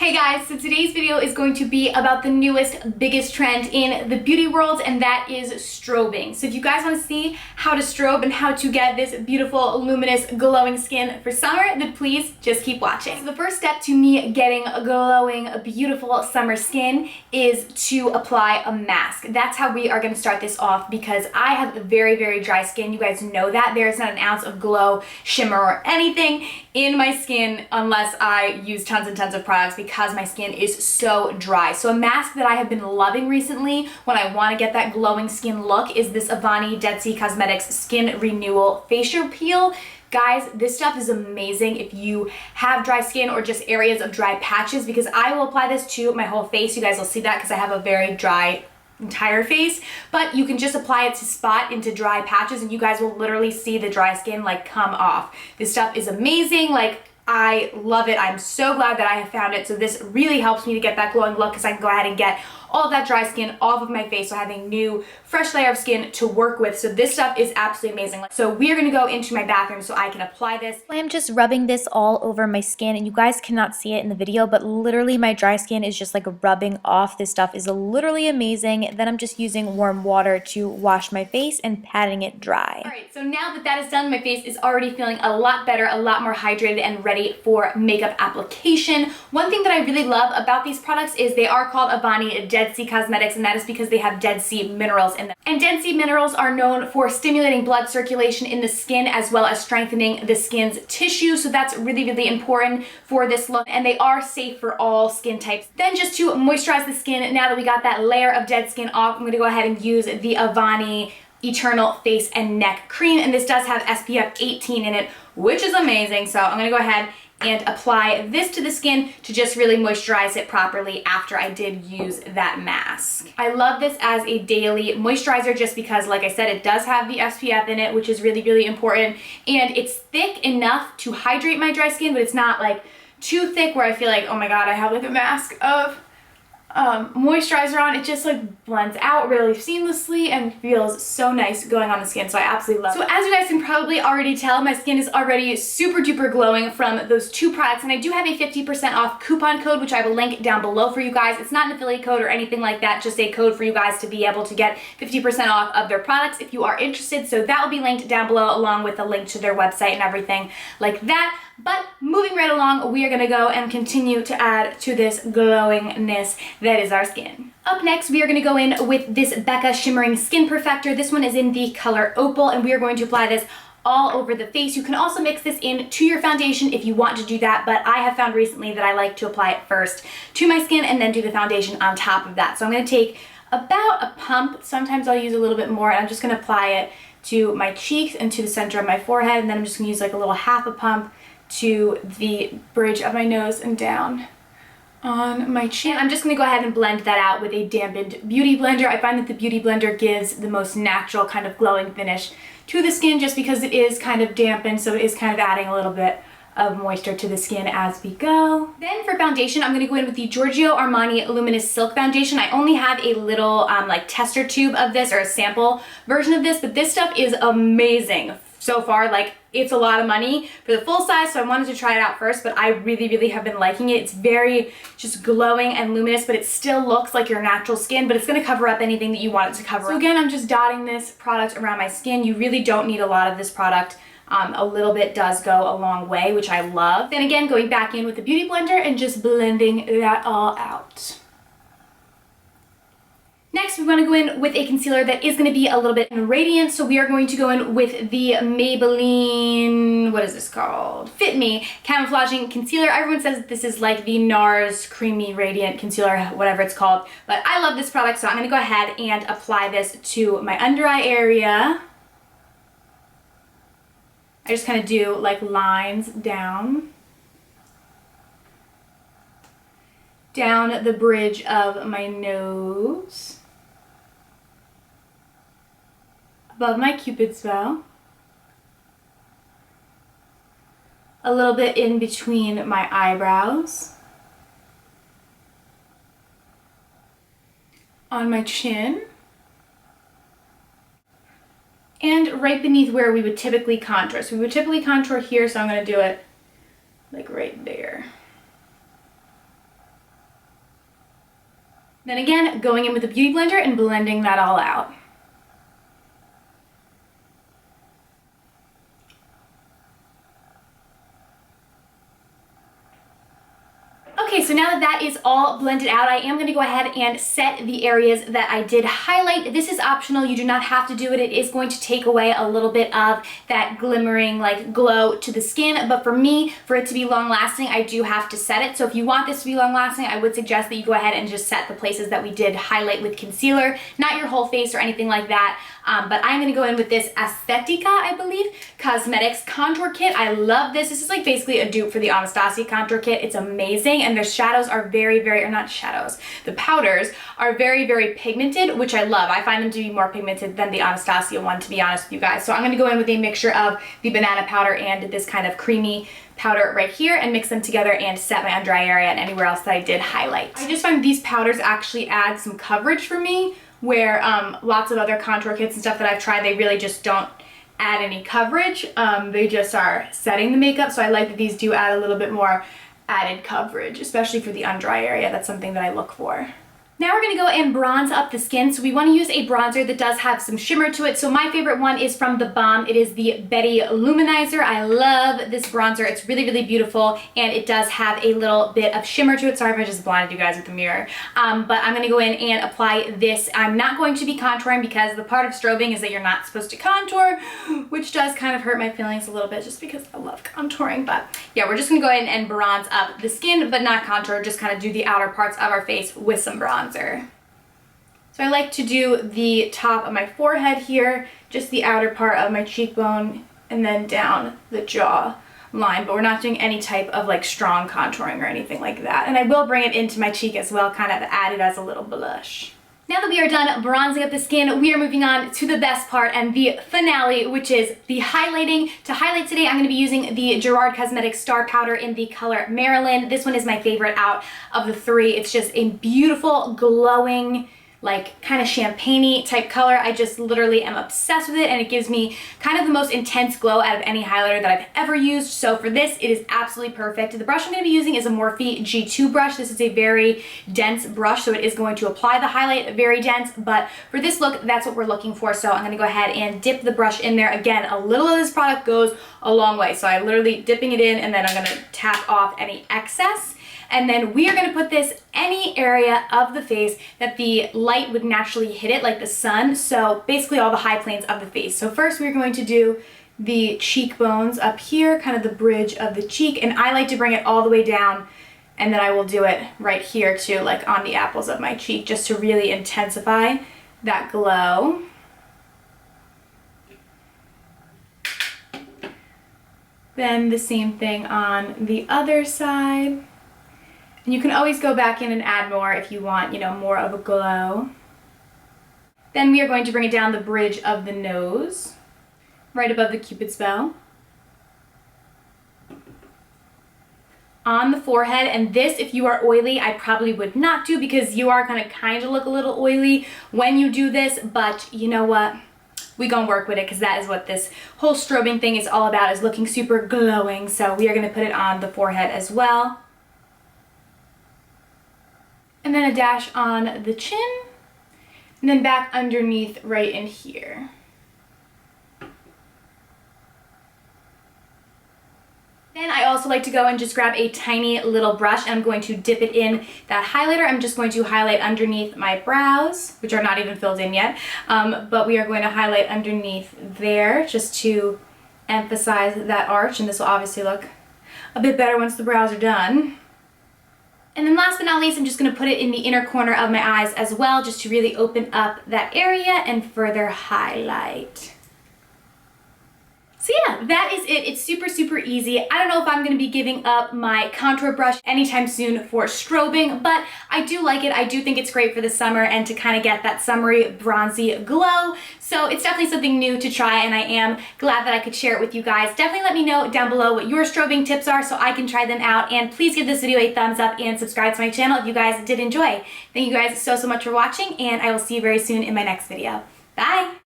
Hey guys, so today's video is going to be about the newest, biggest trend in the beauty world, and that is strobing. So if you guys want to see how to strobe and how to get this beautiful, luminous, glowing skin for summer, then please just keep watching. So the first step to me getting a glowing, beautiful summer skin is to apply a mask. That's how we are going to start this off because I have very, very dry skin. You guys know that. There's not an ounce of glow, shimmer, or anything in my skin unless I use tons and tons of products because my skin is so dry. So a mask that I have been loving recently when I want to get that glowing skin look is this Avani Dead Sea Cosmetics Skin Renewal Facial Peel. Guys, this stuff is amazing if you have dry skin or just areas of dry patches, because I will apply this to my whole face. You guys will see that because I have a very dry entire face, but you can just apply it to spot into dry patches and you guys will literally see the dry skin like come off. This stuff is amazing. Like, I love it. I'm so glad that I have found it. So this really helps me to get that glowing look because I can go ahead and get all of that dry skin off of my face, so having new fresh layer of skin to work with. So this stuff is absolutely amazing. So we are going to go into my bathroom so I can apply this. I'm just rubbing this all over my skin, and you guys cannot see it in the video, but literally my dry skin is just like rubbing off. This stuff is literally amazing. Then I'm just using warm water to wash my face and patting it dry. Alright, so now that that is done, my face is already feeling a lot better, a lot more hydrated and ready for makeup application. One thing that I really love about these products is they are called Avani Dead Sea Cosmetics, and that is because they have Dead Sea minerals in them. And Dead Sea minerals are known for stimulating blood circulation in the skin as well as strengthening the skin's tissue, so that's really, really important for this look, and they are safe for all skin types. Then just to moisturize the skin, now that we got that layer of dead skin off, I'm going to go ahead and use the Avani Eternal Face and Neck Cream, and this does have SPF 18 in it, which is amazing. So I'm going to go ahead and apply this to the skin to just really moisturize it properly after I did use that mask. I love this as a daily moisturizer just because, like I said, it does have the SPF in it, which is really, really important, and it's thick enough to hydrate my dry skin, but it's not like too thick where I feel like, oh my god, I have like a mask of moisturizer on. It just like blends out really seamlessly and feels so nice going on the skin, so I absolutely love it. So as you guys can probably already tell, my skin is already super duper glowing from those two products, and I do have a 50% off coupon code, which I will link down below for you guys. It's not an affiliate code or anything like that, just a code for you guys to be able to get 50% off of their products if you are interested. So that will be linked down below along with a link to their website and everything like that. But moving right along, we are going to go and continue to add to this glowingness that is our skin. Up next, we are going to go in with this Becca Shimmering Skin Perfector. This one is in the color Opal, and we are going to apply this all over the face. You can also mix this in to your foundation if you want to do that, but I have found recently that I like to apply it first to my skin and then do the foundation on top of that. So I'm going to take about a pump. Sometimes I'll use a little bit more, and I'm just going to apply it to my cheeks and to the center of my forehead, and then I'm just going to use like a little half a pump to the bridge of my nose and down on my chin. I'm just going to go ahead and blend that out with a dampened beauty blender. I find that the beauty blender gives the most natural kind of glowing finish to the skin just because it is kind of dampened, so it is kind of adding a little bit of moisture to the skin as we go. Then for foundation, I'm going to go in with the Giorgio Armani Luminous Silk Foundation. I only have a little like tester tube of this, or a sample version of this, but this stuff is amazing so far. Like, it's a lot of money for the full size, so I wanted to try it out first, but I really, really have been liking it. It's very just glowing and luminous, but it still looks like your natural skin, but it's going to cover up anything that you want it to cover. So again, I'm just dotting this product around my skin. You really don't need a lot of this product. A little bit does go a long way, which I love. Then again, going back in with the beauty blender and just blending that all out. Next, we want to go in with a concealer that is going to be a little bit radiant, so we are going to go in with the Maybelline, what is this called? Fit Me Camouflaging Concealer. Everyone says that this is like the NARS Creamy Radiant Concealer, whatever it's called, but I love this product, so I'm going to go ahead and apply this to my under eye area. I just kind of do like lines down the bridge of my nose, above my Cupid's bow, a little bit in between my eyebrows, on my chin, and right beneath where we would typically contour. So we would typically contour here, so I'm going to do it like right there. Then again, going in with a beauty blender and blending that all out. Okay, so now that that is all blended out, I am going to go ahead and set the areas that I did highlight. This is optional. You do not have to do it. It is going to take away a little bit of that glimmering like glow to the skin, but for me, for it to be long lasting, I do have to set it. So if you want this to be long lasting, I would suggest that you go ahead and just set the places that we did highlight with concealer, not your whole face or anything like that. But I'm going to go in with this Aesthetica, I believe, Cosmetics Contour Kit. I love this. This is like basically a dupe for the Anastasia Contour Kit. It's amazing, and their shadows are or not shadows, the powders are very pigmented, which I love. I find them to be more pigmented than the Anastasia one, to be honest with you guys. So I'm going to go in with a mixture of the banana powder and this kind of creamy powder right here and mix them together and set my under eye area and anywhere else that I did highlight. I just find these powders actually add some coverage for me, where lots of other contour kits and stuff that I've tried, they really just don't add any coverage. They just are setting the makeup, so I like that these do add a little bit more added coverage, especially for the under eye area. That's something that I look for. Now we're going to go and bronze up the skin. So we want to use a bronzer that does have some shimmer to it. So my favorite one is from The Balm. It is the Betty Luminizer. I love this bronzer. It's really beautiful, and it does have a little bit of shimmer to it. Sorry if I just blinded you guys with the mirror. But I'm going to go in and apply this. I'm not going to be contouring because the part of strobing is that you're not supposed to contour, which does kind of hurt my feelings a little bit just because I love contouring. But yeah, we're just going to go in and bronze up the skin, but not contour, just kind of do the outer parts of our face with some bronzer. So I like to do the top of my forehead here, just the outer part of my cheekbone, and then down the jaw line, but we're not doing any type of like strong contouring or anything like that. And I will bring it into my cheek as well, kind of add it as a little blush. Now that we are done bronzing up the skin, we are moving on to the best part and the finale, which is the highlighting. To highlight today, I'm going to be using the Gerard Cosmetics Star Powder in the color Marilyn. This one is my favorite out of the three. It's just a beautiful, glowing, like kind of champagne-y type color. I just literally am obsessed with it, and it gives me kind of the most intense glow out of any highlighter that I've ever used. So for this, it is absolutely perfect. The brush I'm going to be using is a Morphe G2 brush. This is a very dense brush, so it is going to apply the highlight very dense, but for this look, that's what we're looking for. So I'm going to go ahead and dip the brush in there. Again, a little of this product goes a long way, so I'm literally dipping it in, and then I'm going to tap off any excess. And then we are going to put this any area of the face that the light would naturally hit it, like the sun. So basically all the high planes of the face. So first we're going to do the cheekbones up here, kind of the bridge of the cheek. And I like to bring it all the way down, and then I will do it right here too, like on the apples of my cheek, just to really intensify that glow. Then the same thing on the other side. And you can always go back in and add more if you want, you know, more of a glow. Then we are going to bring it down the bridge of the nose, right above the Cupid's bow. On the forehead, and this, if you are oily, I probably would not do because you are going to kind of look a little oily when you do this, but you know what? We gonna work with it because that is what this whole strobing thing is all about, is looking super glowing. So we are going to put it on the forehead as well. And then a dash on the chin, and then back underneath right in here. Then I also like to go and just grab a tiny little brush, and I'm going to dip it in that highlighter. I'm just going to highlight underneath my brows, which are not even filled in yet, but we are going to highlight underneath there just to emphasize that arch, and this will obviously look a bit better once the brows are done. And then last but not least, I'm just going to put it in the inner corner of my eyes as well, just to really open up that area and further highlight. So yeah, that is it. It's super easy. I don't know if I'm going to be giving up my contour brush anytime soon for strobing, but I do like it. I do think it's great for the summer and to kind of get that summery bronzy glow. So it's definitely something new to try, and I am glad that I could share it with you guys. Definitely let me know down below what your strobing tips are so I can try them out, and please give this video a thumbs up and subscribe to my channel if you guys did enjoy. Thank you guys so much for watching, and I will see you very soon in my next video. Bye!